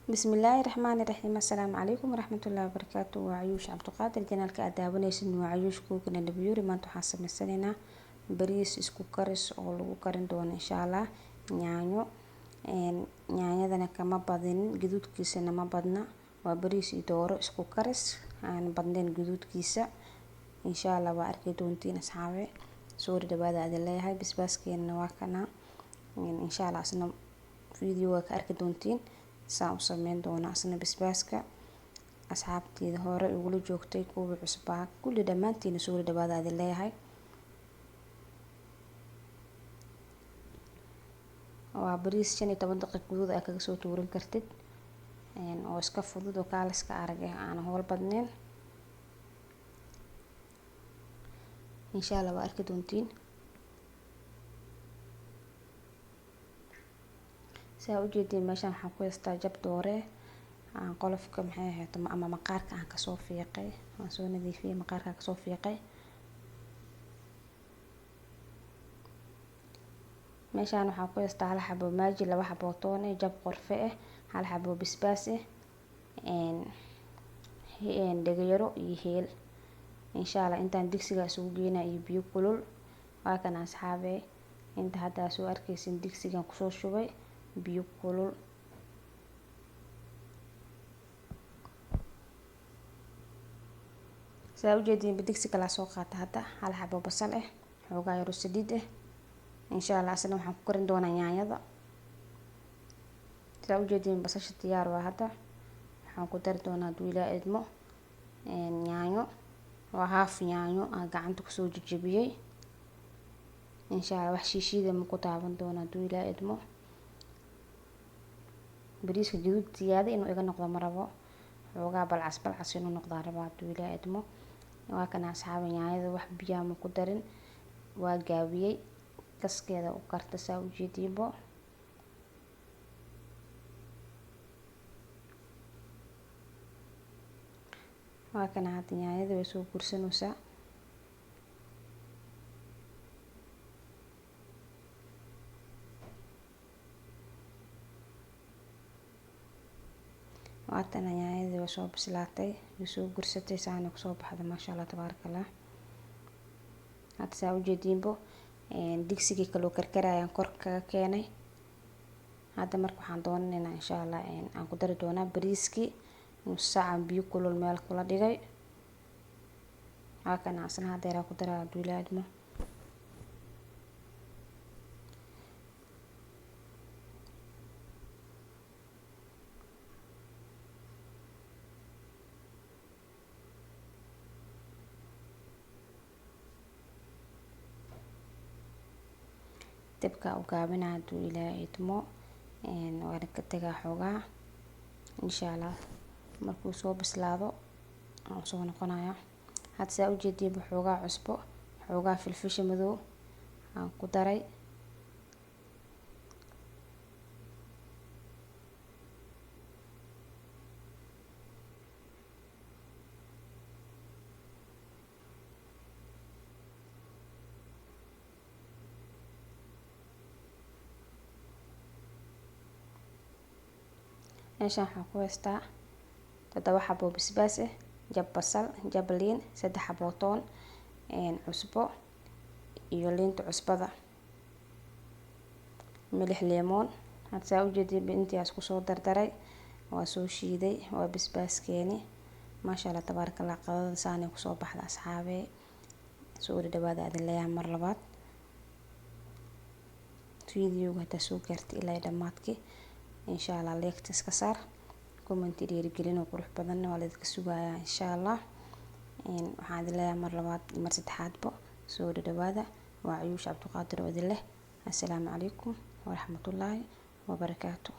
بسم الله الرحمن الرحيم. السلام عليكم ورحمة الله وبركاته. وعيوش عبد القادر جنالك أدابنيسن وعيوش كوكنا نبيوري ما انتو حاسب السنة بريس اسكو كرس oo lagu karin doono insha Allah yaanyo yaanyadana kama badin gaduudkiisana ma badna waa bariis iyo dooro isku karis aan badnayn gaduudkiisa insha Allah waa arki doontiin asxaabe soo dhawaada aad leeyahay basbaaskeena waa kana insha Allah asna video ka arki doontiin saa u sameyn doona asna basbaaska asxaabteeda hore ugu joogtay kuwa cusbaa kulli dhamaantiin soo dhawaada aad leeyahay waa bariis 15 daqiiqo gudahood aad kaga soo tuurin kartid oo iska fudud oo kaaliska arag aan howl badnayn insha Allah waa arki doontiin saa u jeedin meeshan waxaan ku haystaa jab doore aan qolofka maxay ahayd ama maqaarka aan ka soo fiiqay waan soo nadiifiyay maqaarka ka soo fiiqay meeshan waxaan ku haystaa hal xabo maaji laba xabo toon jab qorfe hal xabo basbaas dhagayaro iyo heel insha Allah intaan digsiga isugu geynaa iyo biyo kulul waa kan asxaabe inta hadda soo arkaysin digsigan ku soo shubay biyo kulul saa u jeedin digsiga la soo qaata hadda hal xabo basal xoogaa yar saliid insha Allah asna waxaan ku karin doonaa yaanyada saa u jeedin basasha diyaar waa hadda waxaan ku dari doonaa duula idmo yaanyo waa haaf yaanyo aan gacanta ku soo jajabiyay insha Allah wax shiishida ma ku taaban doonaa duula idmo bariiska gaduud siyaada inuu iga noqdo marabo xoogaa balcas inuu noqdo rabaa duula idmo waa kana asxaab yaanyada wax biyo ma ku darin waa gaabiyay kaskeeda u karta saa u jeediinbo waa kana hadda yaanyada way soo gursanaysaa waatana yaanyada way soo bislaatay way soo gursatay saana ku soo baxda maasha Allah tabarakallah hadda saa u jeediinbo digsiga kale karkarayaan kor kaga keenay hadda marka waxaan doonaynaa insha Allah aan ku dari doonaa bariiskii nus saac biyo kulul meel kula dhigay halkan asna hadda ku daraa duulaadmo dabka u gaabinaa haduu ilaahay idmo waan ka tagaa xoogaa insha Allah markuu soo bislaado aan soo noqonayaa hadda saa u jeedin xoogaa cusbo xoogaa filfisha madow aan ku daray meeshan waxaan ku haystaa 7 xabo basbaas jab basal jab liin 3 xabo toon cusbo iyo liinta cusbada milix lemon hadda saa u jeedin intaas ku soo dardaray waa soo shiiday waa basbaaskeeni maasha Allah tabarakallah qadada saane ku soo baxda asxaabe soo dhawaada aad leeyahay mar labaad video-ga ta soo gaartay ilaa dhamaadkii insha Allah leegta iska saar comment dhiirigelin oo qurux badan waa la idinka sugayaa insha Allah waxaan leeyahay mar labaad mar saddexaadba soo dhawaada waa Ayuush Cabdiqaadir oo idin leh assalaamu calaykum wa rahmatullaahi wa barakaatuh